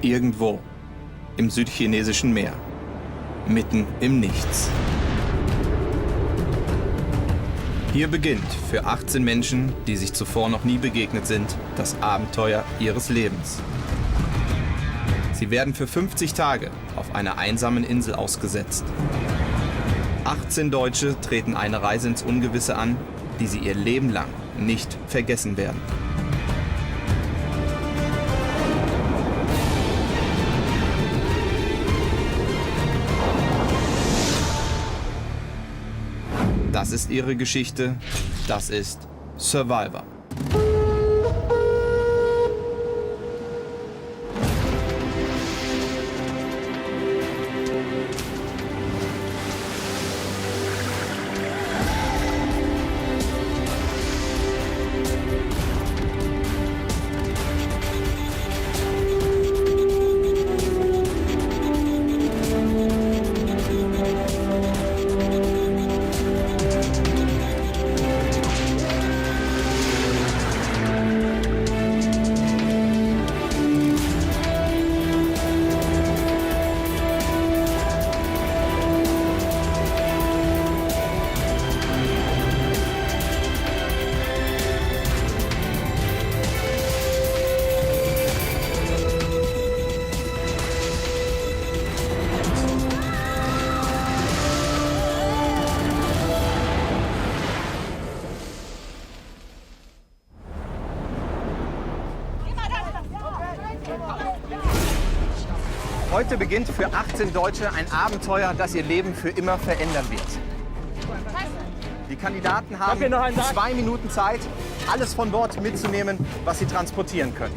Irgendwo im südchinesischen Meer, mitten im Nichts. Hier beginnt für 18 Menschen, die sich zuvor noch nie begegnet sind, das Abenteuer ihres Lebens. Sie werden für 50 Tage auf einer einsamen Insel ausgesetzt. 18 Deutsche treten eine Reise ins Ungewisse an, die sie ihr Leben lang nicht vergessen werden. Das ist ihre Geschichte, das ist Survivor. Heute beginnt für 18 Deutsche ein Abenteuer, das ihr Leben für immer verändern wird. Die Kandidaten haben 2 Minuten Zeit, alles von Bord mitzunehmen, was sie transportieren können.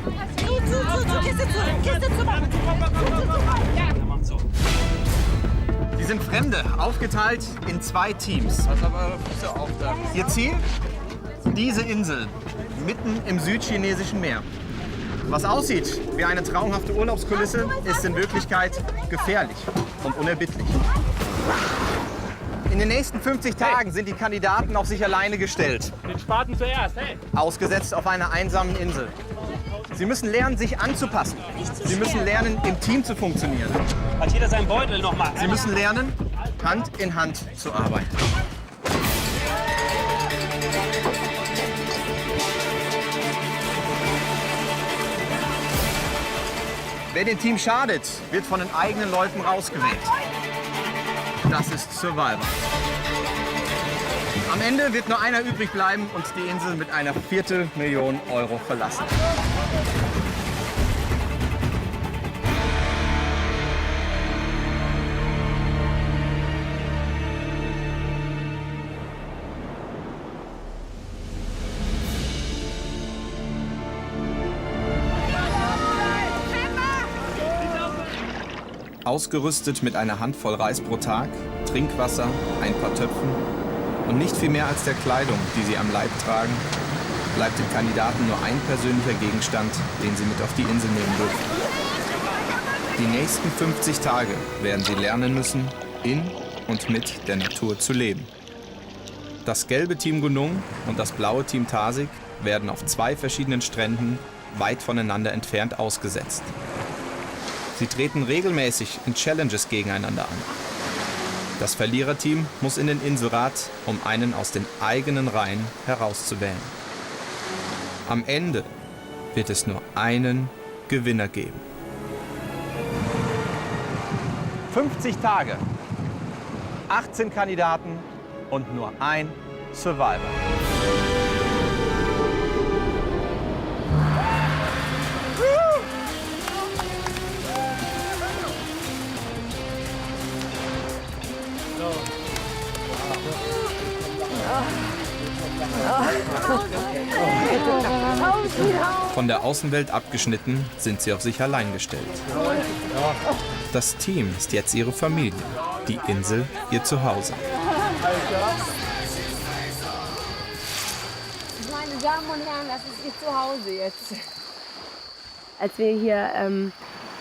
Sie sind Fremde, aufgeteilt in 2 Teams. Ihr Ziel? Diese Insel, mitten im südchinesischen Meer. Was aussieht wie eine traumhafte Urlaubskulisse, ist in Wirklichkeit gefährlich und unerbittlich. In den nächsten 50 Tagen sind die Kandidaten auf sich alleine gestellt. Den Spaten zuerst, hey! Ausgesetzt auf einer einsamen Insel. Sie müssen lernen, sich anzupassen. Sie müssen lernen, im Team zu funktionieren. Hat jeder seinen Beutel nochmal? Sie müssen lernen, Hand in Hand zu arbeiten. Wer dem Team schadet, wird von den eigenen Leuten rausgewählt. Das ist Survivor. Am Ende wird nur einer übrig bleiben und die Insel mit einer 250.000 Euro verlassen. Ausgerüstet mit einer Handvoll Reis pro Tag, Trinkwasser, ein paar Töpfen und nicht viel mehr als der Kleidung, die sie am Leib tragen, bleibt den Kandidaten nur ein persönlicher Gegenstand, den sie mit auf die Insel nehmen dürfen. Die nächsten 50 Tage werden sie lernen müssen, in und mit der Natur zu leben. Das gelbe Team Gunung und das blaue Team Tasik werden auf 2 verschiedenen Stränden weit voneinander entfernt ausgesetzt. Sie treten regelmäßig in Challenges gegeneinander an. Das Verliererteam muss in den Inselrat, um einen aus den eigenen Reihen herauszuwählen. Am Ende wird es nur einen Gewinner geben. 50 Tage, 18 Kandidaten und nur ein Survivor. Von der Außenwelt abgeschnitten sind sie auf sich allein gestellt. Das Team ist jetzt ihre Familie, die Insel ihr Zuhause. Meine Damen und Herren, das ist ihr Zuhause jetzt. Als wir hier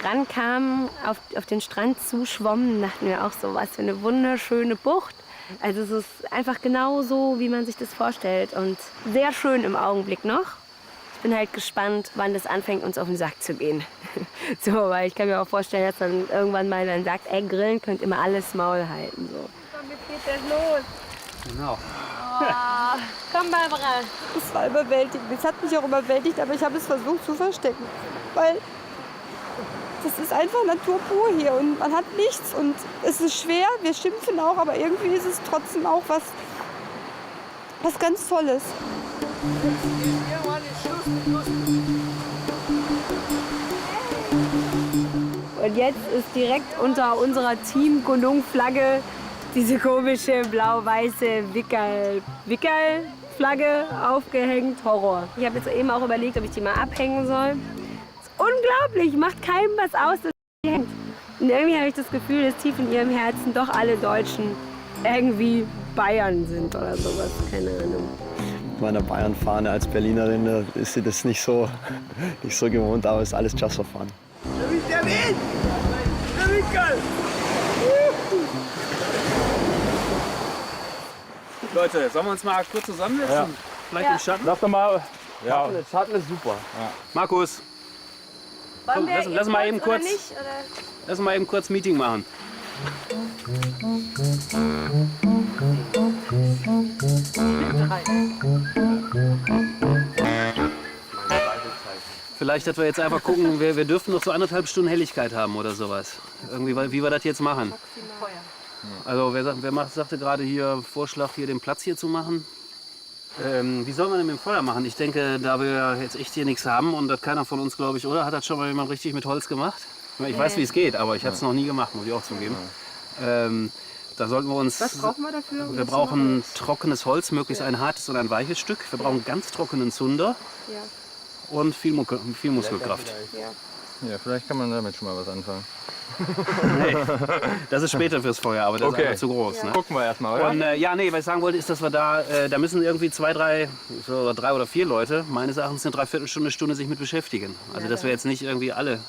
rankamen, auf den Strand zuschwommen, dachten wir auch so, was für eine wunderschöne Bucht. Also es ist einfach genau so, wie man sich das vorstellt und sehr schön im Augenblick noch. Ich bin halt gespannt, wann das anfängt, uns auf den Sack zu gehen. So, weil ich kann mir auch vorstellen, dass dann irgendwann mal dann sagt, ey, Grillen könnt immer alles Maul halten. So. Womit geht das los? Genau. Oh, komm, Barbara. Es war überwältigend. Es hat mich auch überwältigt, aber ich habe es versucht zu verstecken. Weil das ist einfach Natur pur hier und man hat nichts. Und es ist schwer, wir schimpfen auch, aber irgendwie ist es trotzdem auch was ganz Tolles. Und jetzt ist direkt unter unserer Team-Gunung-Flagge diese komische blau-weiße Wickel-Flagge aufgehängt. Horror. Ich habe jetzt eben auch überlegt, ob ich die mal abhängen soll. Das ist unglaublich, macht keinem was aus, dass die hängt. Und irgendwie habe ich das Gefühl, dass tief in ihrem Herzen doch alle Deutschen irgendwie Bayern sind oder sowas. Keine Ahnung. Bei einer Bayern-Fahne als Berlinerin ist sie das nicht so gewohnt, aber ist alles just for fun. Leute, sollen wir uns mal kurz zusammensetzen? Ja. Vielleicht im Schatten? Sag doch mal, ja, Schatten ist super. Ja. Markus, komm, lass mal eben kurz, lass mal eben kurz Meeting machen. Vielleicht, dass wir jetzt einfach gucken, wir dürfen noch so 1,5 Stunden Helligkeit haben oder sowas. Irgendwie, wie wir das jetzt machen. Also wer sagte gerade hier, Vorschlag, hier den Platz hier zu machen? Wie soll man denn mit dem Feuer machen? Ich denke, da wir jetzt echt hier nichts haben und das keiner von uns, glaube ich, oder? Hat das schon mal jemand richtig mit Holz gemacht? Ich weiß, wie es geht, aber ich habe es noch nie gemacht, muss ich auch zugeben. Da sollten wir uns... Was brauchen wir dafür? Wir brauchen trockenes Holz, möglichst ein hartes und ein weiches Stück. Wir brauchen ganz trockenen Zunder und viel Muskelkraft. Ja, vielleicht kann man damit schon mal was anfangen. Nee, das ist später fürs Feuer, aber das ist einfach zu groß. Ne? Gucken wir erstmal, oder? Und was ich sagen wollte, ist, dass wir da müssen irgendwie 2, 3 oder 4 Leute, meines Erachtens eine Dreiviertelstunde, sich mit beschäftigen. Also, dass wir jetzt nicht irgendwie alle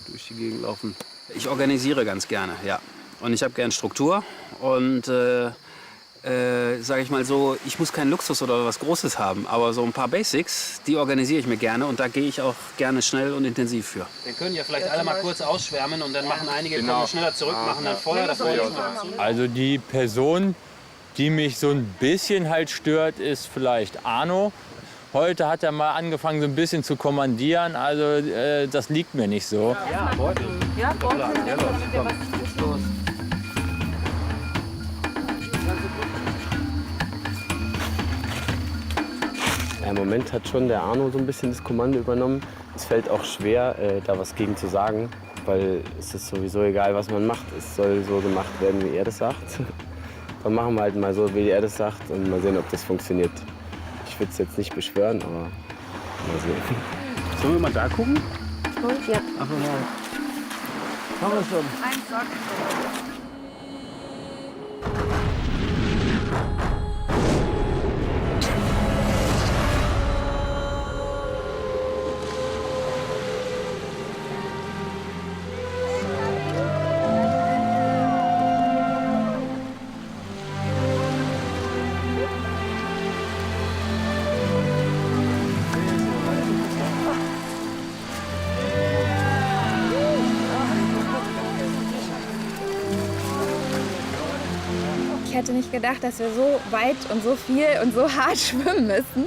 durch die Gegend laufen. Ich organisiere ganz gerne, ja. Und ich habe gern Struktur und sage ich mal so, ich muss keinen Luxus oder was Großes haben, aber so ein paar Basics, die organisiere ich mir gerne und da gehe ich auch gerne schnell und intensiv für. Wir können ja vielleicht alle mal kurz ausschwärmen und dann machen einige kommen schneller zurück, machen dann Feuer. Also die Person, die mich so ein bisschen halt stört, ist vielleicht Arno. Heute hat er mal angefangen so ein bisschen zu kommandieren, also das liegt mir nicht so. Ja, Beutel. Ja, Beutel. Ja, los, komm. Los. Im Moment hat schon der Arno so ein bisschen das Kommando übernommen. Es fällt auch schwer, da was gegen zu sagen, weil es ist sowieso egal, was man macht. Es soll so gemacht werden, wie er das sagt. Dann machen wir halt mal so, wie er das sagt und mal sehen, ob das funktioniert. Ich würde es jetzt nicht beschwören, aber mal sehen. Sollen wir mal da gucken? Ja. Ach, ja. Haben wir schon. Ein Sack. Ich hätte nicht gedacht, dass wir so weit und so viel und so hart schwimmen müssen,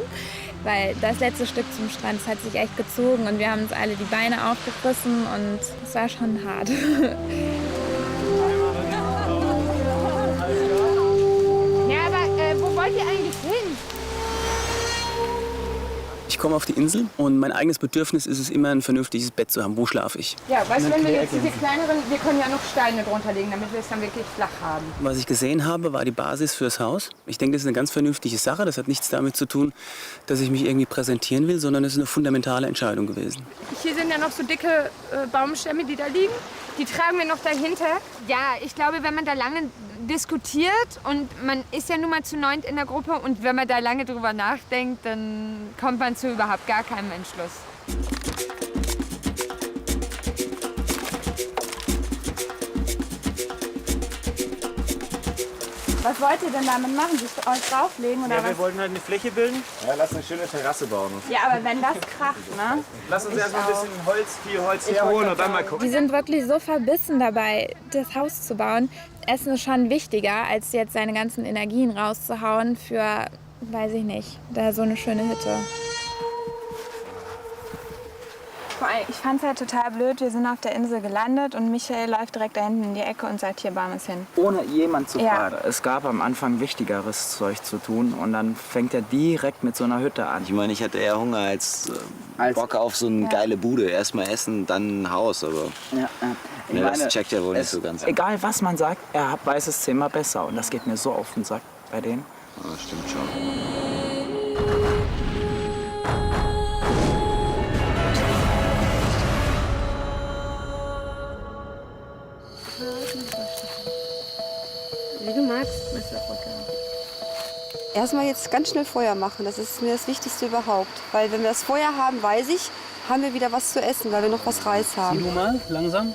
weil das letzte Stück zum Strand, das hat sich echt gezogen und wir haben uns alle die Beine aufgerissen und es war schon hart. Ja, aber wo wollt ihr eigentlich hin? Ich komme auf die Insel und mein eigenes Bedürfnis ist es immer, ein vernünftiges Bett zu haben. Wo schlafe ich? Ja, weißt du, wenn wir jetzt diese kleineren, wir können ja noch Steine drunter legen, damit wir es dann wirklich flach haben. Was ich gesehen habe, war die Basis fürs Haus. Ich denke, das ist eine ganz vernünftige Sache. Das hat nichts damit zu tun, dass ich mich irgendwie präsentieren will, sondern es ist eine fundamentale Entscheidung gewesen. Hier sind ja noch so dicke Baumstämme, die da liegen. Die tragen wir noch dahinter. Ja, ich glaube, wenn man da lange diskutiert und man ist ja nun mal zu 9 in der Gruppe und wenn man da lange drüber nachdenkt, dann kommt man zu überhaupt gar keinem Entschluss. Was wollt ihr denn damit machen? Sich euch drauflegen oder Ja, wir was? wollten halt eine Fläche bilden. Ja, lass eine schöne Terrasse bauen. Ja, aber wenn das kracht, ne? Lass uns erstmal ein bisschen viel Holz herholen und dann mal gucken. Die sind wirklich so verbissen dabei, das Haus zu bauen. Essen ist schon wichtiger, als jetzt seine ganzen Energien rauszuhauen für, weiß ich nicht, da so eine schöne Hütte. Ich fand es halt total blöd, wir sind auf der Insel gelandet und Michael läuft direkt da hinten in die Ecke und sagt, hier bauen wir es hin. Ohne jemand zu Ja. fragen. Es gab am Anfang wichtigeres Zeug zu tun und dann fängt er direkt mit so einer Hütte an. Ich meine, ich hatte eher Hunger als Bock auf so eine geile Bude. Erstmal essen, dann ein Haus. Aber Ja, ich das meine, checkt ja wohl nicht so ganz. Egal was man sagt, er weiß es 10-mal besser und das geht mir so auf den Sack bei denen. Ja, das stimmt schon. Wie du magst, Mr. Brücke. Erstmal jetzt ganz schnell Feuer machen, das ist mir das Wichtigste überhaupt. Weil wenn wir das Feuer haben, weiß ich, haben wir wieder was zu essen, weil wir noch was Reis haben. Zieh du mal, langsam.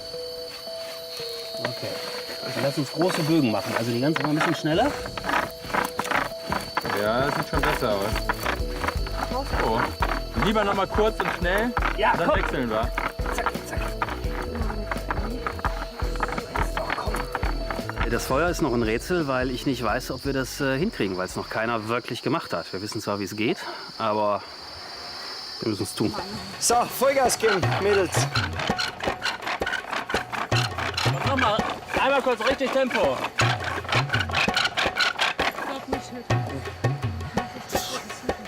Okay. Dann lass uns große Bögen machen. Also die ganze mal ein bisschen schneller. Ja, das sieht schon besser aus. So. Lieber noch mal kurz und schnell, Ja, dann komm. wechseln wir. Das Feuer ist noch ein Rätsel, weil ich nicht weiß, ob wir das hinkriegen, weil es noch keiner wirklich gemacht hat. Wir wissen zwar, wie es geht, aber wir müssen es tun. So, Vollgas geben, Mädels. Nochmal, einmal kurz richtig Tempo.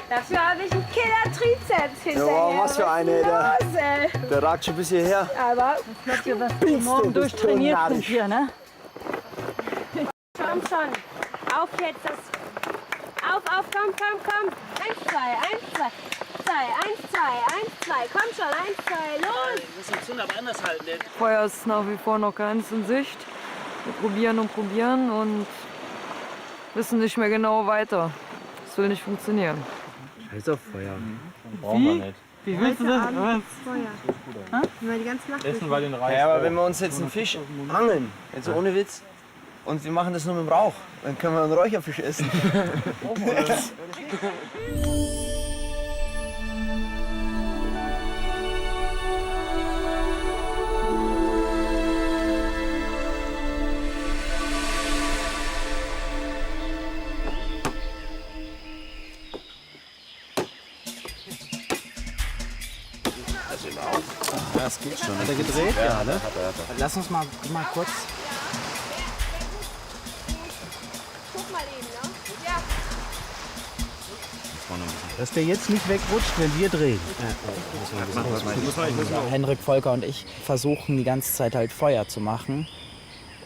Dafür habe ich einen Killer-Trizeps hinterher. Ja, was für eine, Was ist los, ey? Der ragt schon bis hierher. Aber Morgen durchtrainiert sind hier, ne? Komm schon. Auf jetzt. Auf, komm. 1, 2, 1, 2. 1, 2. Komm schon, 1, 2, los. Wir müssen die Zunge aber anders halten. Feuer ist nach wie vor noch ganz in Sicht. Wir probieren und wissen nicht mehr genau weiter. Es will nicht funktionieren. Scheiß auf Feuer. Brauchen wir nicht. Wie willst du das? Feuer. Weil die ganze Nacht Essen wir den Reis. Ja, aber wenn wir uns jetzt einen Fisch angeln, jetzt ohne Witz, und wir machen das nur mit dem Rauch, dann können wir einen Räucherfisch essen. Ja, das geht schon. Hat er gedreht? Ja, ne? Lass uns mal kurz. Guck mal eben, ne? Ja. Dass der jetzt nicht wegrutscht, wenn wir drehen. Henrik, Volker und ich versuchen die ganze Zeit halt Feuer zu machen.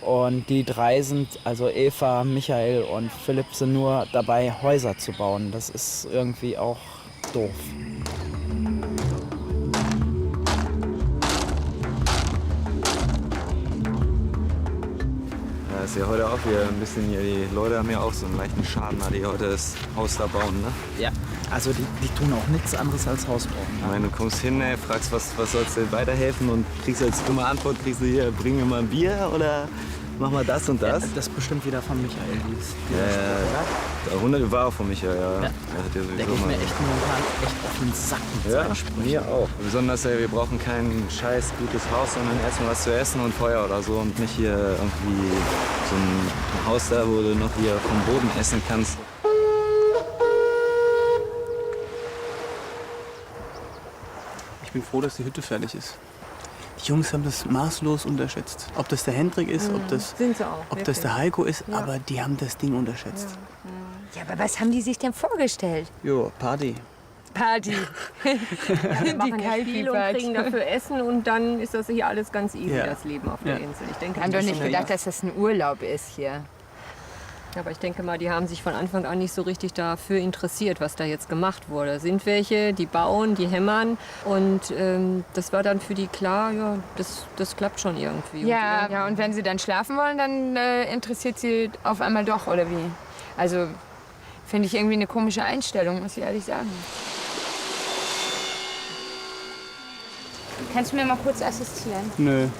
Und die drei sind, also Eva, Michael und Philipp, sind nur dabei, Häuser zu bauen. Das ist irgendwie auch doof. Ja, ist ja heute auch wieder ein bisschen hier. Die Leute haben ja auch so einen leichten Schaden, die heute das Haus da bauen, ne? Ja, also die tun auch nichts anderes als Haus bauen. Ich meine, du kommst hin, ey, fragst, was sollst du weiterhelfen und kriegst als dumme Antwort, kriegst du hier, bring mir mal ein Bier oder mach mal das und das. Ja, das ist bestimmt wieder von Michael. Ja, 100 war auch von Michael, ja. Der geht mir echt momentan echt auf den Sack mit seinen Sprüchen. Mir auch. Besonders, ey, wir brauchen kein scheiß gutes Haus, sondern erstmal was zu essen und Feuer oder so und nicht hier irgendwie so ein Haus da, wo du noch hier vom Boden essen kannst. Ich bin froh, dass die Hütte fertig ist. Die Jungs haben das maßlos unterschätzt. Ob das der Hendrik ist, ob das der Heiko ist, aber die haben das Ding unterschätzt. Ja, aber was haben die sich denn vorgestellt? Jo, Party. Party. Wir machen ja Spiel und kriegen dafür Essen und dann ist das hier alles ganz easy, Ja. das Leben auf der Insel. Ich denke, Haben doch das nicht ist gedacht, dass das ein Urlaub ist hier. Aber ich denke mal, die haben sich von Anfang an nicht so richtig dafür interessiert, was da jetzt gemacht wurde. Sind welche, die bauen, die hämmern und das war dann für die klar, ja, das klappt schon irgendwie. Ja, und wenn sie dann schlafen wollen, dann interessiert sie auf einmal doch, oder wie? Also finde ich irgendwie eine komische Einstellung, muss ich ehrlich sagen. Kannst du mir mal kurz assistieren?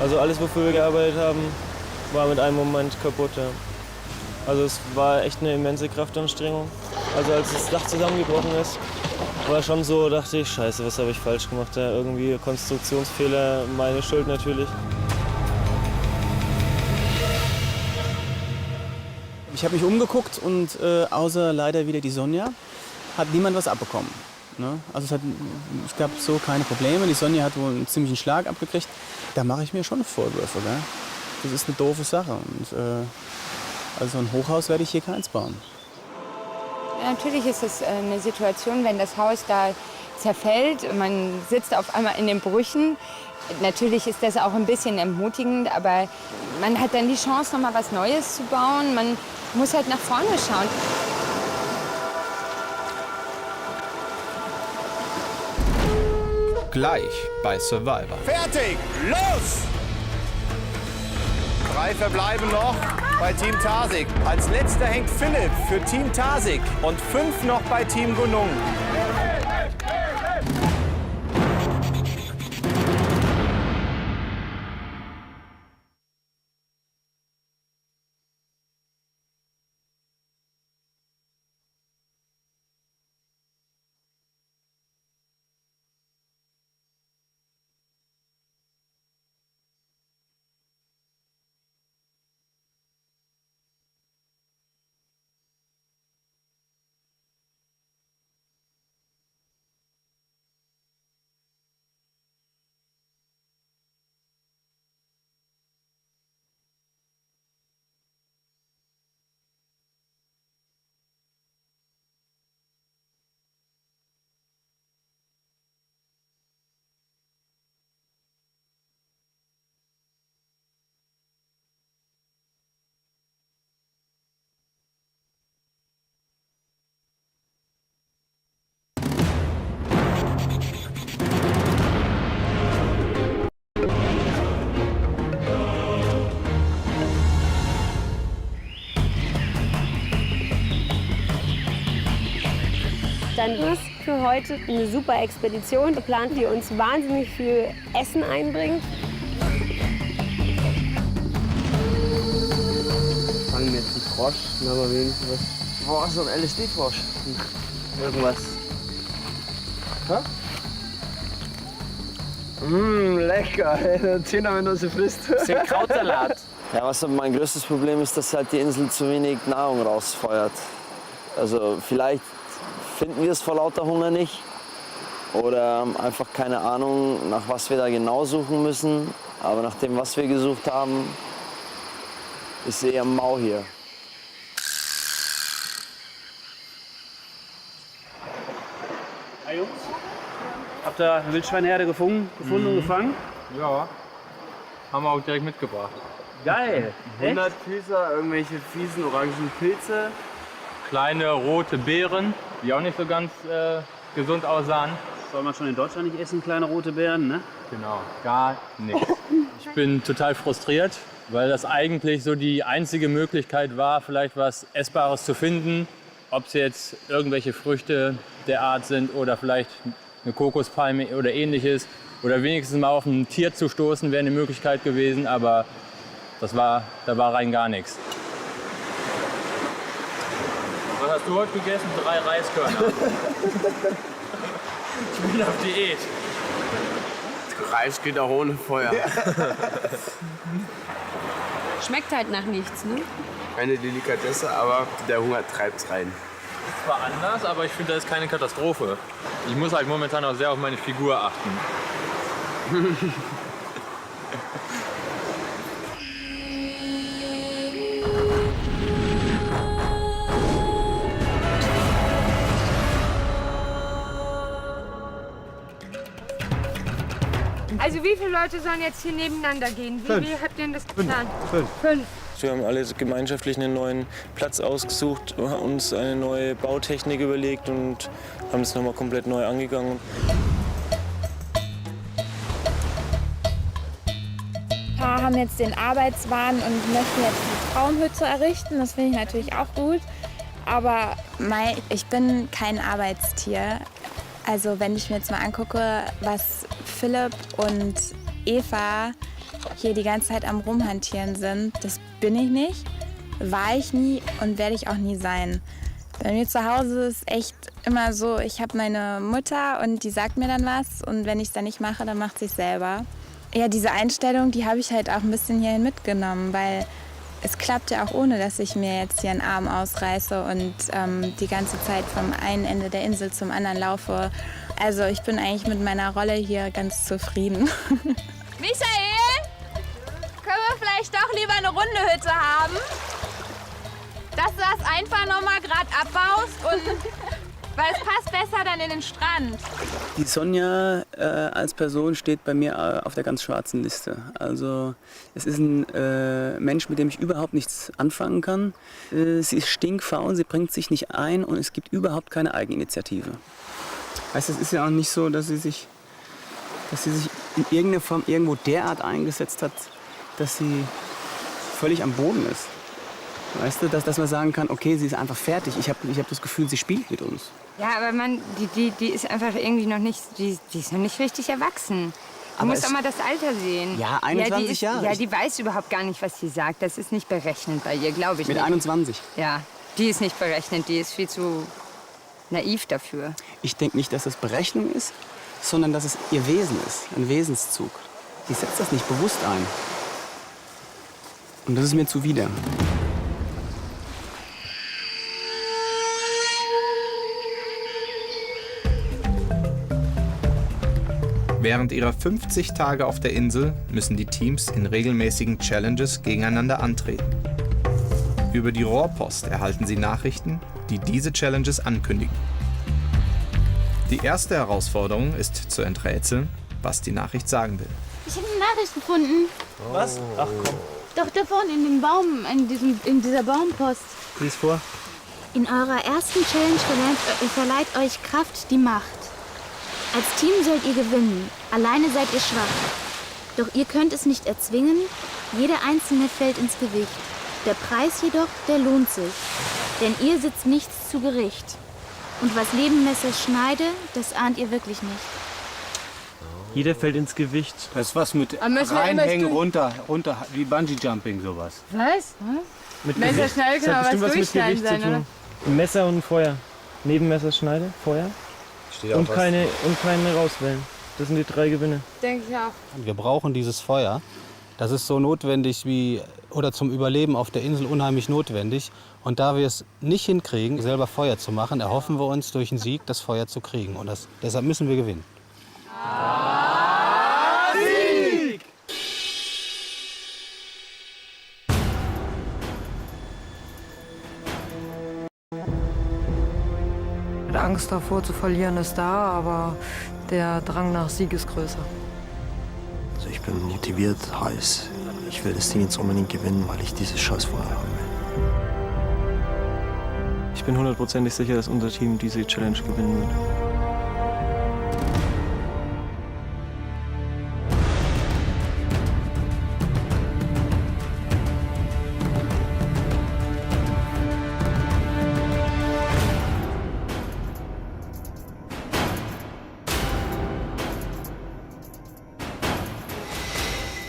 Also alles, wofür wir gearbeitet haben, war mit einem Moment kaputt. Ja. Also es war echt eine immense Kraftanstrengung. Also als das Dach zusammengebrochen ist, war schon so, dachte ich, scheiße, was habe ich falsch gemacht? Ja, irgendwie Konstruktionsfehler, meine Schuld natürlich. Ich habe mich umgeguckt und außer leider wieder die Sonja hat niemand was abbekommen. Ne? Also es gab so keine Probleme. Die Sonja hat wohl einen ziemlichen Schlag abgekriegt. Da mache ich mir schon Vorwürfe. Gell? Das ist eine doofe Sache. Und, also ein Hochhaus werde ich hier keins bauen. Natürlich ist es eine Situation, wenn das Haus da zerfällt und man sitzt auf einmal in den Brüchen. Natürlich ist das auch ein bisschen ermutigend, aber man hat dann die Chance, noch mal was Neues zu bauen. Man muss halt nach vorne schauen. Gleich bei Survivor. Fertig, los! 3 verbleiben noch bei Team Tarsig. Als letzter hängt Philipp für Team Tarsig und 5 noch bei Team Gunung. Dann ist für heute eine super Expedition geplant, die uns wahnsinnig viel Essen einbringt. Fangen wir jetzt einen Frosch, dann haben wir wenigstens was. Boah, so ein LSD-Frosch. Irgendwas. Lecker, ey. 10er, wenn du sie frisst. Das ist Krautsalat. Ja, was aber mein größtes Problem ist, dass halt die Insel zu wenig Nahrung rausfeuert. Also vielleicht finden wir es vor lauter Hunger nicht oder haben einfach keine Ahnung, nach was wir da genau suchen müssen. Aber nach dem, was wir gesucht haben, ist eher mau hier. Hi Jungs, habt ihr eine Wildschweinherde gefunden und gefangen? Ja, haben wir auch direkt mitgebracht. Geil! 100 Füßer, irgendwelche fiesen orangen Pilze. Kleine rote Beeren, die auch nicht so ganz gesund aussahen. Soll man schon in Deutschland nicht essen, kleine rote Beeren, ne? Genau, gar nichts. Ich bin total frustriert, weil das eigentlich so die einzige Möglichkeit war, vielleicht was Essbares zu finden. Ob es jetzt irgendwelche Früchte der Art sind oder vielleicht eine Kokospalme oder ähnliches. Oder wenigstens mal auf ein Tier zu stoßen, wäre eine Möglichkeit gewesen, aber da war rein gar nichts. Was hast du heute gegessen? 3 Reiskörner. Ich bin auf Diät. Reis geht auch ohne Feuer. Schmeckt halt nach nichts, ne? Keine Delikatesse, aber der Hunger treibt's rein. Es war anders, aber ich finde, das ist keine Katastrophe. Ich muss halt momentan auch sehr auf meine Figur achten. Also wie viele Leute sollen jetzt hier nebeneinander gehen? Wie habt ihr denn das geplant? 5. Wir haben alle gemeinschaftlich einen neuen Platz ausgesucht, uns eine neue Bautechnik überlegt und haben es nochmal komplett neu angegangen. Ein paar haben jetzt den Arbeitswahn und möchten jetzt die Traumhütte errichten. Das finde ich natürlich auch gut. Aber ich bin kein Arbeitstier. Also wenn ich mir jetzt mal angucke, was Philipp und Eva hier die ganze Zeit am Rumhantieren sind. Das bin ich nicht, war ich nie und werde ich auch nie sein. Bei mir zu Hause ist echt immer so, ich habe meine Mutter und die sagt mir dann was und wenn ich es dann nicht mache, dann macht sie es selber. Ja, diese Einstellung, die habe ich halt auch ein bisschen hierhin mitgenommen, weil es klappt ja auch ohne, dass ich mir jetzt hier einen Arm ausreiße und die ganze Zeit vom einen Ende der Insel zum anderen laufe. Also ich bin eigentlich mit meiner Rolle hier ganz zufrieden. Michael, können wir vielleicht doch lieber eine runde Hütte haben? Dass du das einfach noch mal gerade abbaust und weil es passt besser dann in den Strand. Die Sonja als Person steht bei mir auf der ganz schwarzen Liste. Also es ist ein Mensch, mit dem ich überhaupt nichts anfangen kann. Sie ist stinkfaul, sie bringt sich nicht ein und es gibt überhaupt keine Eigeninitiative. Weißt, es ist ja auch nicht so, dass sie sich in irgendeiner Form irgendwo derart eingesetzt hat, dass sie völlig am Boden ist. Weißt du, dass man sagen kann, okay, sie ist einfach fertig. Ich hab das Gefühl, sie spielt mit uns. Ja, aber die ist einfach irgendwie noch nicht, die ist noch nicht richtig erwachsen. Du Aber musst doch mal das Alter sehen. Ja, 21 Jahre. Ja, die weiß überhaupt gar nicht, was sie sagt. Das ist nicht berechnet bei ihr, glaube ich Mit nicht. 21. Ja, die ist nicht berechnet. Die ist viel zu naiv dafür. Ich denke nicht, dass das Berechnung ist, sondern dass es ihr Wesen ist, ein Wesenszug. Sie setzt das nicht bewusst ein. Und das ist mir zuwider. Während ihrer 50 Tage auf der Insel müssen die Teams in regelmäßigen Challenges gegeneinander antreten. Über die Rohrpost erhalten sie Nachrichten, die diese Challenges ankündigen. Die erste Herausforderung ist zu enträtseln, was die Nachricht sagen will. Ich habe eine Nachricht gefunden. Was? Ach komm. Doch da vorne in dem Baum, in dieser Baumpost. Lies vor. In eurer ersten Challenge verleiht euch Kraft die Macht. Als Team sollt ihr gewinnen, alleine seid ihr schwach. Doch ihr könnt es nicht erzwingen, jeder Einzelne fällt ins Gewicht. Der Preis jedoch, der lohnt sich, denn ihr sitzt nichts zu Gericht. Und was Lebenmesser schneide, das ahnt ihr wirklich nicht. Jeder fällt ins Gewicht. Das ist was mit Aber müssen wir reinhängen, immer runter, wie Bungee-Jumping, sowas. Was? Mit Messer Gewicht. schnell Das kann hat aber bestimmt was was mit durchschneiden Gewicht sein, zu tun. oder? Messer und Feuer. Nebenmesserschneide, Feuer. Steht auch Und was. keine rauswählen. Das sind die 3 Gewinne. Denke ich auch. Wir brauchen dieses Feuer. Das ist so notwendig oder zum Überleben auf der Insel unheimlich notwendig. Und da wir es nicht hinkriegen, selber Feuer zu machen, erhoffen wir uns durch einen Sieg, das Feuer zu kriegen. Und deshalb müssen wir gewinnen. Sieg! Die Angst davor zu verlieren ist da, aber der Drang nach Sieg ist größer. Also ich bin motiviert, heiß. Ich will das Ding jetzt unbedingt gewinnen, weil ich dieses Scheißfeuer haben will. Ich bin 100%ig sicher, dass unser Team diese Challenge gewinnen wird.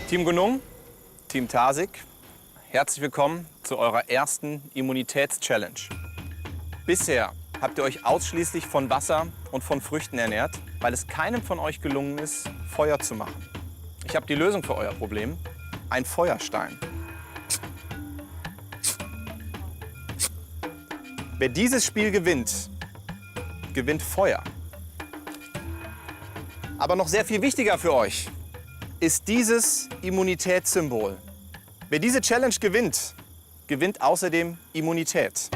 Team Gunung, Team Tasik, herzlich willkommen zu eurer ersten Immunitäts-Challenge. Bisher habt ihr euch ausschließlich von Wasser und von Früchten ernährt, weil es keinem von euch gelungen ist, Feuer zu machen. Ich habe die Lösung für euer Problem: ein Feuerstein. Wer dieses Spiel gewinnt, gewinnt Feuer. Aber noch sehr viel wichtiger für euch ist dieses Immunitätssymbol. Wer diese Challenge gewinnt, gewinnt außerdem Immunität.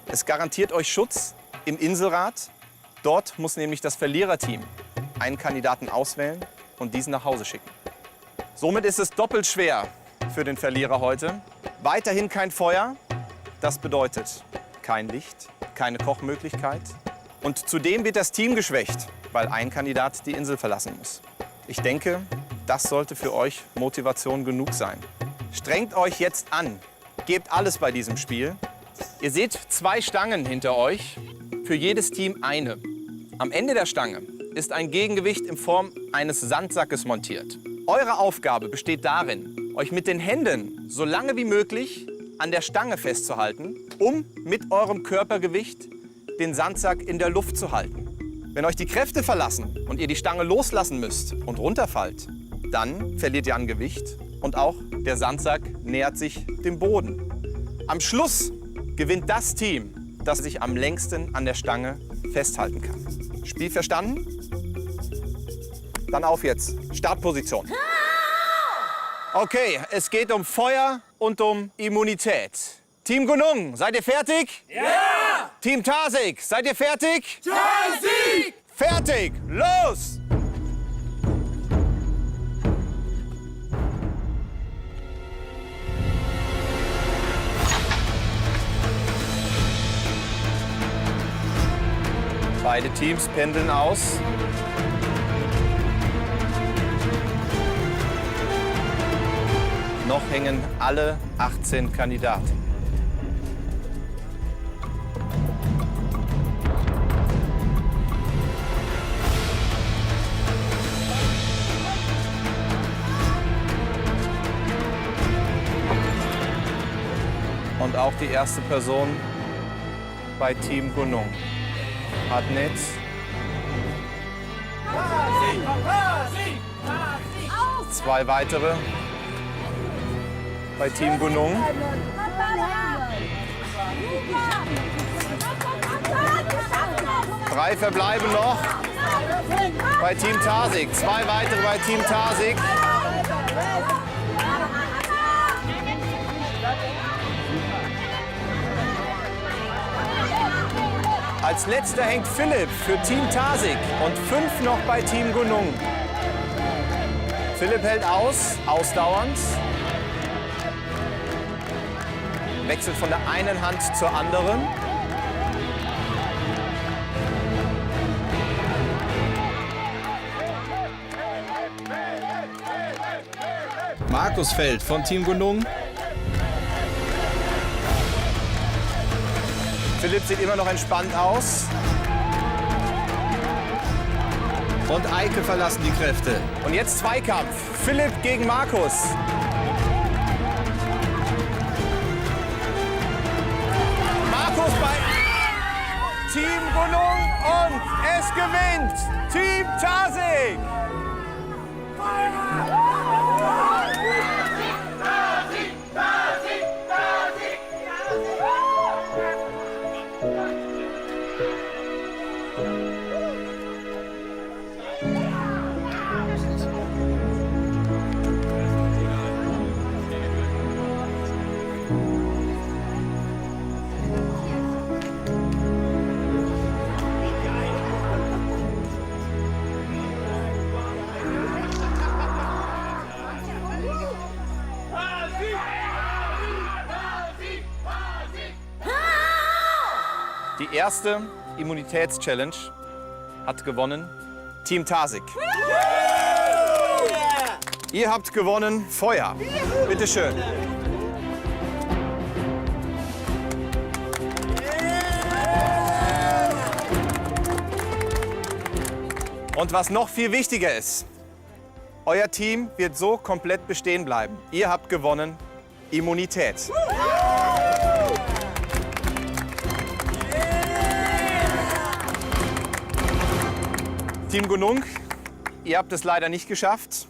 Es garantiert euch Schutz im Inselrat. Dort muss nämlich das Verliererteam einen Kandidaten auswählen und diesen nach Hause schicken. Somit ist es doppelt schwer für den Verlierer heute. Weiterhin kein Feuer. Das bedeutet kein Licht, keine Kochmöglichkeit. Und zudem wird das Team geschwächt, weil ein Kandidat die Insel verlassen muss. Ich denke, das sollte für euch Motivation genug sein. Strengt euch jetzt an. Gebt alles bei diesem Spiel. Ihr seht 2 Stangen hinter euch, für jedes Team eine. Am Ende der Stange ist ein Gegengewicht in Form eines Sandsackes montiert. Eure Aufgabe besteht darin, euch mit den Händen so lange wie möglich an der Stange festzuhalten, um mit eurem Körpergewicht den Sandsack in der Luft zu halten. Wenn euch die Kräfte verlassen und ihr die Stange loslassen müsst und runterfallt, dann verliert ihr an Gewicht und auch der Sandsack nähert sich dem Boden. Am Schluss gewinnt das Team, das sich am längsten an der Stange festhalten kann. Spiel verstanden? Dann auf jetzt. Startposition. Okay, es geht um Feuer und um Immunität. Team Gunung, seid ihr fertig? Ja! Team Tarsig, seid ihr fertig? Tarsig! Fertig, los! Beide Teams pendeln aus. Noch hängen alle 18 Kandidaten. Und auch die erste Person bei Team Gunung. Hartnitz. Zwei weitere bei Team Gunung. Drei verbleiben noch bei Team Tarsig. Zwei weitere bei Team Tarsig. Als letzter hängt Philipp für Team Tarsig und 5 noch bei Team Gunung. Philipp hält aus, ausdauernd. Wechselt von der einen Hand zur anderen. Markus fällt von Team Gunung. Philipp sieht immer noch entspannt aus. Und Eike verlassen die Kräfte. Und jetzt Zweikampf. Philipp gegen Markus. Markus bei Team Gunung und es gewinnt Team Tarsig. Die erste Immunitätschallenge hat gewonnen Team Tarsig. Ihr habt gewonnen Feuer. Bitte schön. Und was noch viel wichtiger ist, euer Team wird so komplett bestehen bleiben. Ihr habt gewonnen Immunität. Team Gunung, ihr habt es leider nicht geschafft.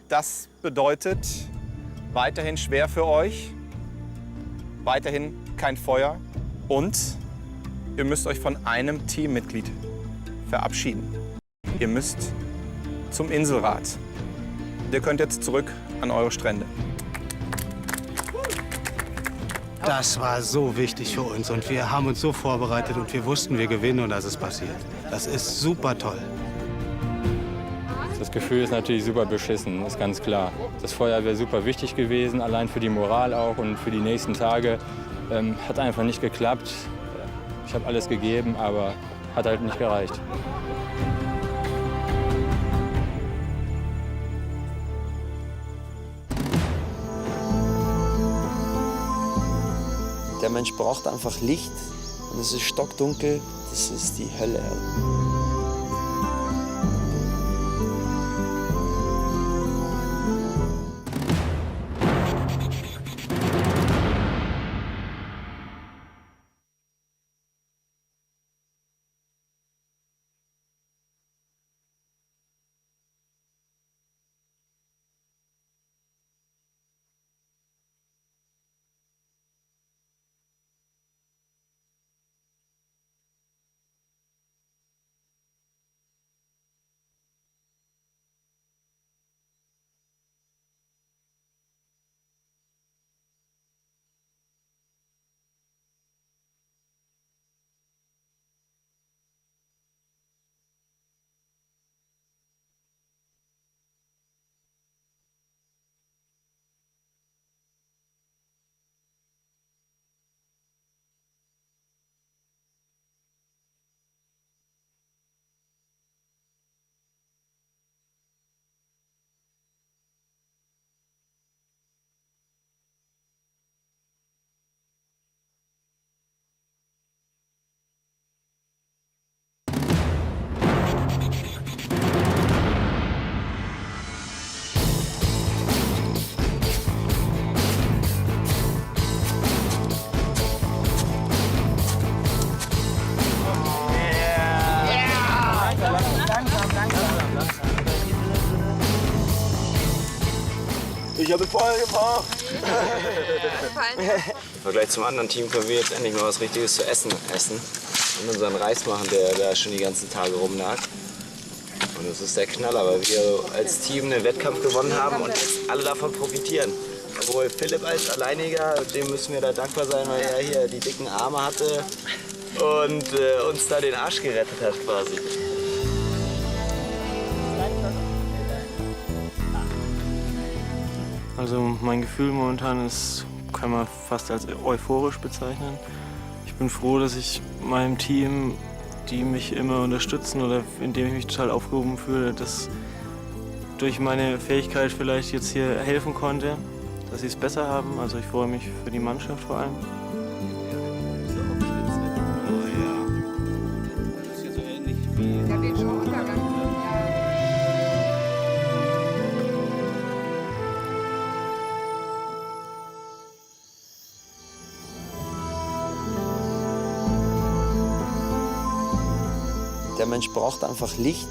Das bedeutet weiterhin schwer für euch, weiterhin kein Feuer und ihr müsst euch von einem Teammitglied verabschieden. Ihr müsst zum Inselrad. Ihr könnt jetzt zurück an eure Strände. Das war so wichtig für uns und wir haben uns so vorbereitet und wir wussten, wir gewinnen und das ist passiert. Das ist super toll. Das Gefühl ist natürlich super beschissen, ist ganz klar. Das Feuer wäre super wichtig gewesen, allein für die Moral auch und für die nächsten Tage. Hat einfach nicht geklappt. Ich habe alles gegeben, aber hat halt nicht gereicht. Der Mensch braucht einfach Licht und es ist stockdunkel, das ist die Hölle. Ich habe voll gemacht. Im Vergleich zum anderen Team können wir jetzt endlich mal was Richtiges zu essen und unseren Reis machen, der da schon die ganzen Tage rumlag. Und das ist der Knaller, weil wir als Team einen Wettkampf gewonnen haben und jetzt alle davon profitieren. Obwohl Philipp als Alleiniger, dem müssen wir da dankbar sein, weil er hier die dicken Arme hatte und uns da den Arsch gerettet hat quasi. Also mein Gefühl momentan kann man fast als euphorisch bezeichnen. Ich bin froh, dass ich meinem Team, die mich immer unterstützen oder in dem ich mich total aufgehoben fühle, dass durch meine Fähigkeit vielleicht jetzt hier helfen konnte, dass sie es besser haben. Also ich freue mich für die Mannschaft vor allem. Der Mensch braucht einfach Licht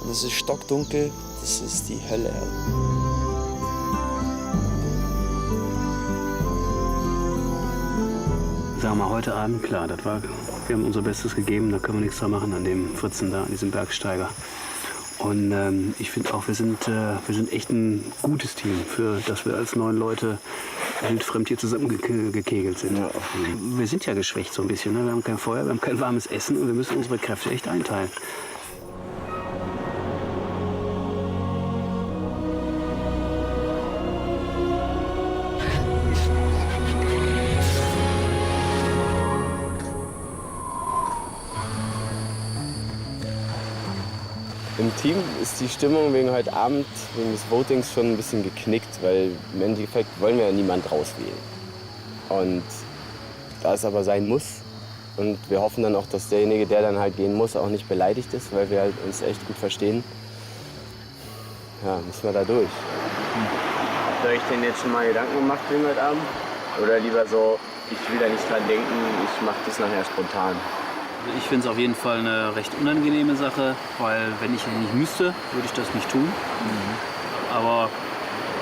und es ist stockdunkel, das ist die Hölle. Sagen wir mal, heute Abend, klar, wir haben unser Bestes gegeben, da können wir nichts dran machen an dem Fritzen da, an diesem Bergsteiger. Und ich finde auch, wir sind echt ein gutes Team, für dass wir als 9 Leute wildfremd hier zusammengekegelt sind. Ja. Wir sind ja geschwächt so ein bisschen, ne? Wir haben kein Feuer, wir haben kein warmes Essen und wir müssen unsere Kräfte echt einteilen. Im Team ist die Stimmung wegen heute Abend, wegen des Votings schon ein bisschen geknickt, weil im Endeffekt wollen wir ja niemand rauswählen. Und da es aber sein muss und wir hoffen dann auch, dass derjenige, der dann halt gehen muss, auch nicht beleidigt ist, weil wir halt uns echt gut verstehen, ja, müssen wir da durch. Habt ihr euch denn jetzt schon mal Gedanken gemacht wegen heute Abend? Oder lieber so, ich will da nicht dran denken, ich mach das nachher spontan? Ich finde es auf jeden Fall eine recht unangenehme Sache, weil wenn ich nicht müsste, würde ich das nicht tun. Aber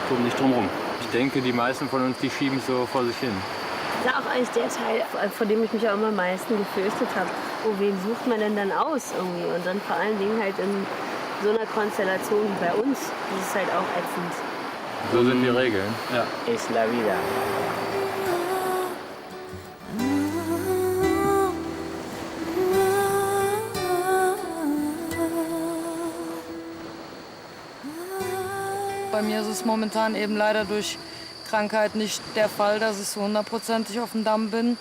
komm nicht drum rum. Ich denke, die meisten von uns, die schieben es so vor sich hin. Das ist auch eigentlich der Teil, vor dem ich mich auch immer am meisten gefürchtet habe. Oh, wen sucht man denn dann aus irgendwie? Und dann vor allen Dingen halt in so einer Konstellation wie bei uns. Das ist halt auch ätzend. So sind die Regeln. Ja. Es la vida. Bei mir ist es momentan eben leider durch Krankheit nicht der Fall, dass ich so 100%ig auf dem Damm bin.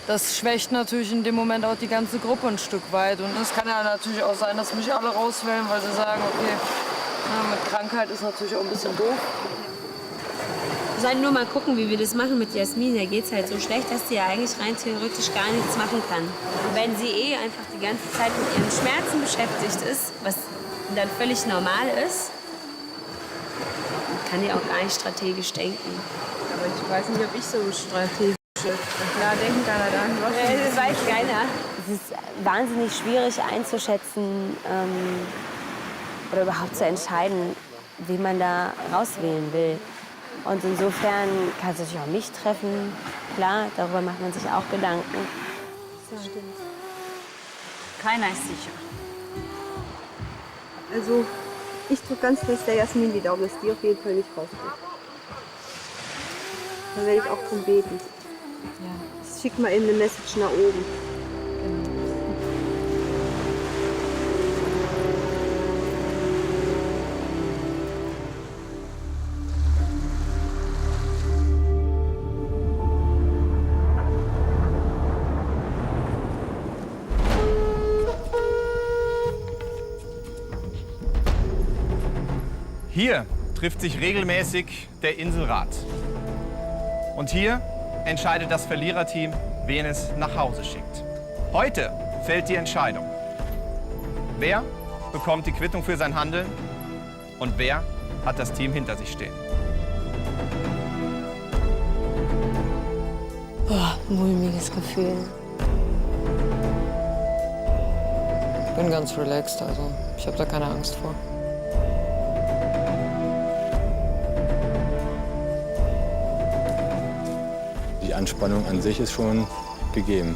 Das schwächt natürlich in dem Moment auch die ganze Gruppe ein Stück weit. Und es kann ja natürlich auch sein, dass mich alle rauswählen, weil sie sagen, okay, mit Krankheit ist natürlich auch ein bisschen doof. Wir sollten nur mal gucken, wie wir das machen mit Jasmin. Da geht es halt so schlecht, dass sie ja eigentlich rein theoretisch gar nichts machen kann. Und wenn sie einfach die ganze Zeit mit ihren Schmerzen beschäftigt ist, was dann völlig normal ist, kann die auch gar nicht strategisch denken. Aber ich weiß nicht, ob ich so strategisch klar denken kann. Das weiß keiner. Es ist wahnsinnig schwierig einzuschätzen oder überhaupt zu entscheiden, wie man da rauswählen will. Und insofern kann es natürlich auch mich treffen. Klar, darüber macht man sich auch Gedanken. Das stimmt. Keiner ist sicher. Also, ich drücke ganz fest der Jasmin die Daumen, dass die auf jeden Fall nicht rausgeht. Da werde ich auch drum beten. Ja. Ich schicke mal eben eine Message nach oben. Hier trifft sich regelmäßig der Inselrat. Und hier entscheidet das Verliererteam, wen es nach Hause schickt. Heute fällt die Entscheidung. Wer bekommt die Quittung für sein Handeln und wer hat das Team hinter sich stehen? Oh, mulmiges Gefühl. Ich bin ganz relaxed, also ich habe da keine Angst vor. Anspannung an sich ist schon gegeben.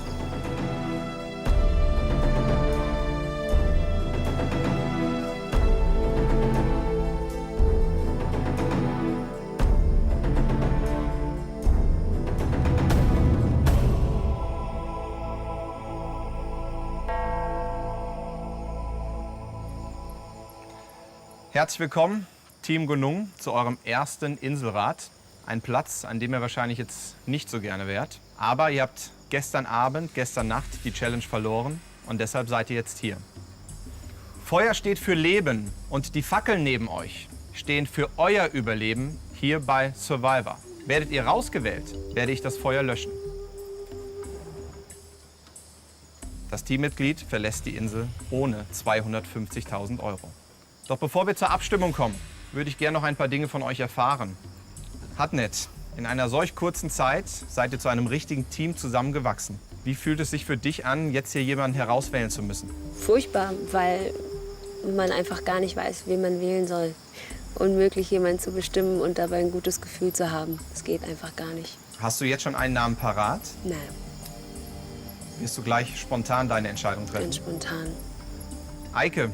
Herzlich willkommen, Team Gunung, zu eurem ersten Inselrad. Ein Platz, an dem ihr wahrscheinlich jetzt nicht so gerne wärt. Aber ihr habt gestern Abend, gestern Nacht die Challenge verloren und deshalb seid ihr jetzt hier. Feuer steht für Leben und die Fackeln neben euch stehen für euer Überleben hier bei Survivor. Werdet ihr rausgewählt, werde ich das Feuer löschen. Das Teammitglied verlässt die Insel ohne 250.000 €. Doch bevor wir zur Abstimmung kommen, würde ich gerne noch ein paar Dinge von euch erfahren. Hatnet, in einer solch kurzen Zeit seid ihr zu einem richtigen Team zusammengewachsen. Wie fühlt es sich für dich an, jetzt hier jemanden herauswählen zu müssen? Furchtbar, weil man einfach gar nicht weiß, wen man wählen soll. Unmöglich, jemanden zu bestimmen und dabei ein gutes Gefühl zu haben. Das geht einfach gar nicht. Hast du jetzt schon einen Namen parat? Nein, Wirst du gleich spontan deine Entscheidung treffen? ganz spontan. Eike,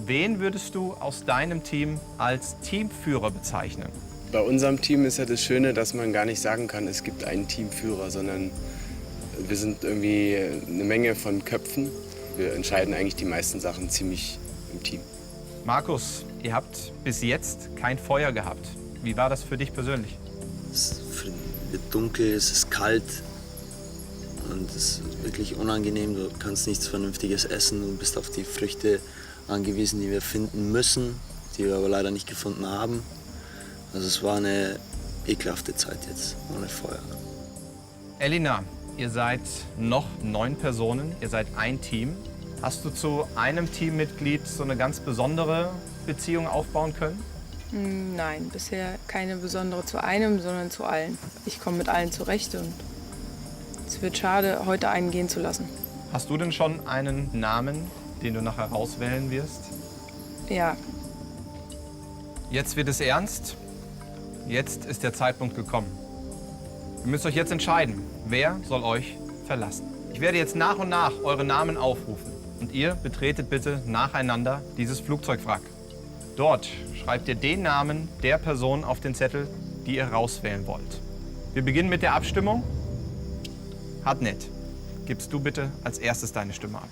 wen würdest du aus deinem Team als Teamführer bezeichnen? Bei unserem Team ist ja das Schöne, dass man gar nicht sagen kann, es gibt einen Teamführer, sondern wir sind irgendwie eine Menge von Köpfen. Wir entscheiden eigentlich die meisten Sachen ziemlich im Team. Markus, ihr habt bis jetzt kein Feuer gehabt. Wie war das für dich persönlich? Es wird dunkel, es ist kalt und es ist wirklich unangenehm. Du kannst nichts Vernünftiges essen, du bist auf die Früchte angewiesen, die wir finden müssen, die wir aber leider nicht gefunden haben. Also es war eine ekelhafte Zeit jetzt, ohne Feuer. Elina, ihr seid noch 9 Personen, ihr seid ein Team. Hast du zu einem Teammitglied so eine ganz besondere Beziehung aufbauen können? Nein, bisher keine besondere zu einem, sondern zu allen. Ich komme mit allen zurecht und es wird schade, heute einen gehen zu lassen. Hast du denn schon einen Namen, den du nachher auswählen wirst? Ja. Jetzt wird es ernst. Jetzt ist der Zeitpunkt gekommen. Ihr müsst euch jetzt entscheiden, wer soll euch verlassen. Ich werde jetzt nach und nach eure Namen aufrufen und ihr betretet bitte nacheinander dieses Flugzeugwrack. Dort schreibt ihr den Namen der Person auf den Zettel, die ihr rauswählen wollt. Wir beginnen mit der Abstimmung. Hatnet, gibst du bitte als erstes deine Stimme ab.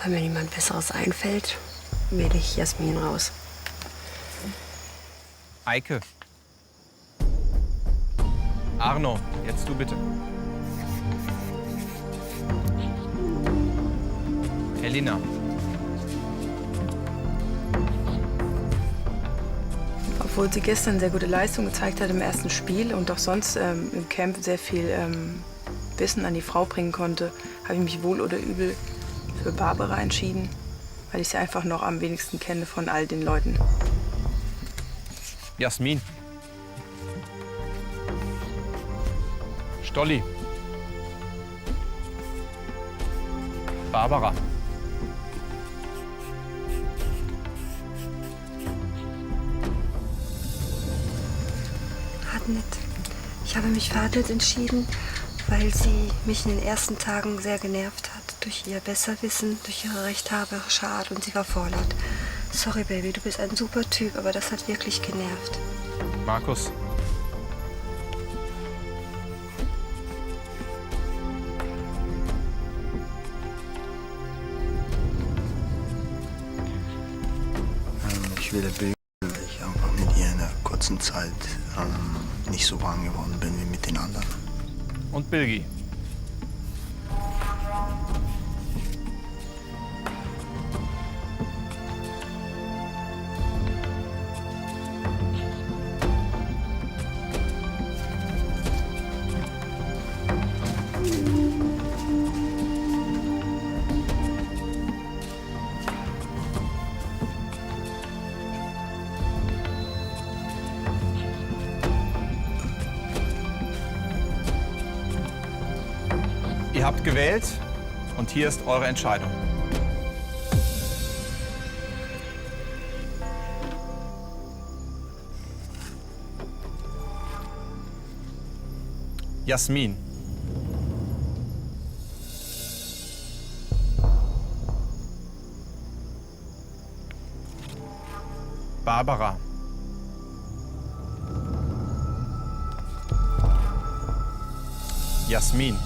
Weil mir niemand Besseres einfällt, wähle ich Jasmin raus. Eike. Arno, jetzt du bitte. Elina. Obwohl sie gestern sehr gute Leistung gezeigt hat im ersten Spiel und auch sonst im Camp sehr viel Wissen an die Frau bringen konnte, habe ich mich wohl oder übel für Barbara entschieden, weil ich sie einfach noch am wenigsten kenne von all den Leuten. Jasmin. Stolli. Barbara. Hatnet. Ich habe mich für Hatnet entschieden, weil sie mich in den ersten Tagen sehr genervt hat. Durch ihr Besserwissen, durch ihre rechthaberische Art und sie war vorlaut. Sorry, Baby, du bist ein super Typ, aber das hat wirklich genervt. Markus. Ich will Bilgi, weil ich einfach mit ihr in einer kurzen Zeit nicht so warm geworden bin wie mit den anderen. Und Bilgi. Ihr habt gewählt und hier ist eure Entscheidung. Jasmin. Barbara. Jasmin.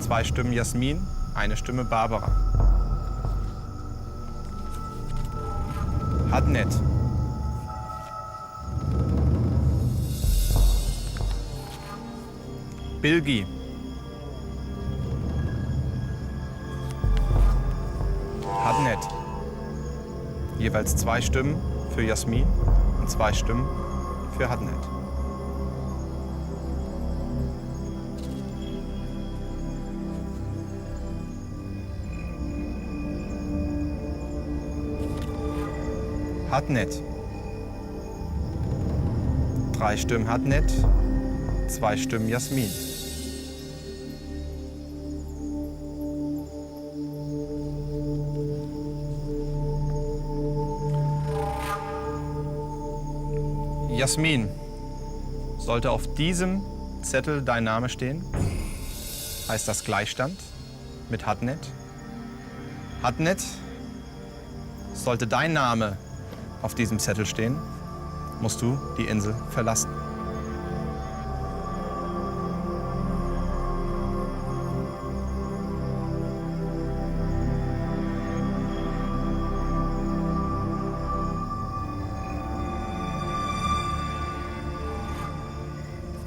2 Stimmen Jasmin, 1 Stimme Barbara. Hadnet. Bilgi. Hadnet. Jeweils 2 Stimmen für Jasmin und 2 Stimmen für Hadnet. Hadnet. 3 Stimmen Hadnet, 2 Stimmen Jasmin. Jasmin, sollte auf diesem Zettel dein Name stehen, heißt das Gleichstand mit Hadnet. Hadnet, sollte dein Name auf diesem Zettel stehen, musst du die Insel verlassen.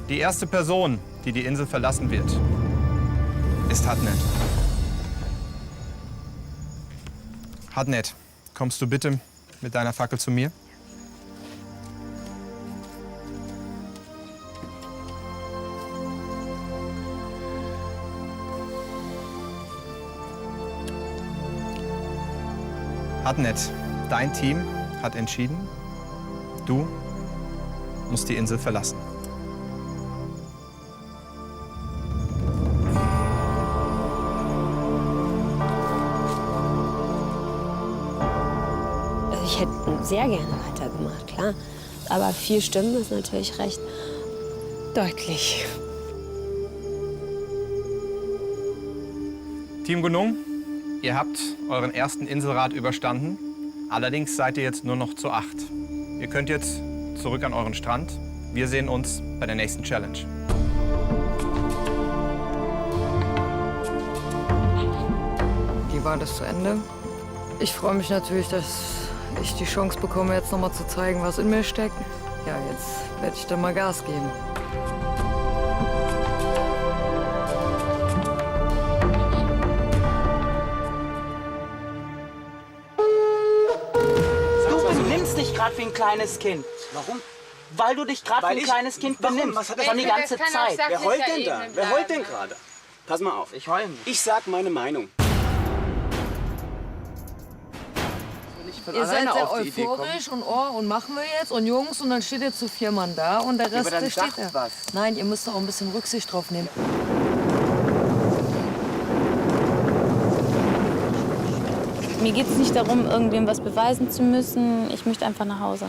Die erste Person, die die Insel verlassen wird, ist Hadnet. Hadnet, kommst du bitte mit deiner Fackel zu mir? Hadnet, dein Team hat entschieden, du musst die Insel verlassen. Ich hätte sehr gerne weitergemacht, klar. Aber 4 Stimmen ist natürlich recht deutlich. Team Gunung, ihr habt euren ersten Inselrat überstanden. Allerdings seid ihr jetzt nur noch zu 8. Ihr könnt jetzt zurück an euren Strand. Wir sehen uns bei der nächsten Challenge. Wie war das zu Ende? Ich freue mich natürlich, dass ich die Chance bekomme, jetzt noch mal zu zeigen, was in mir steckt. Ja, jetzt werde ich dann mal Gas geben. Du benimmst dich gerade wie ein kleines Kind. Warum? Weil du dich gerade wie ein kleines Kind benimmst. Schon die ganze Zeit. Wer heult denn da? Wer heult denn gerade? Pass mal auf. Ich heule nicht. Ich sag meine Meinung. Ihr seid sehr euphorisch und machen wir jetzt und Jungs und dann steht ihr zu 4 Mann da und der Rest der steht da. Nein, ihr müsst auch ein bisschen Rücksicht drauf nehmen. Mir geht es nicht darum, irgendwem was beweisen zu müssen. Ich möchte einfach nach Hause.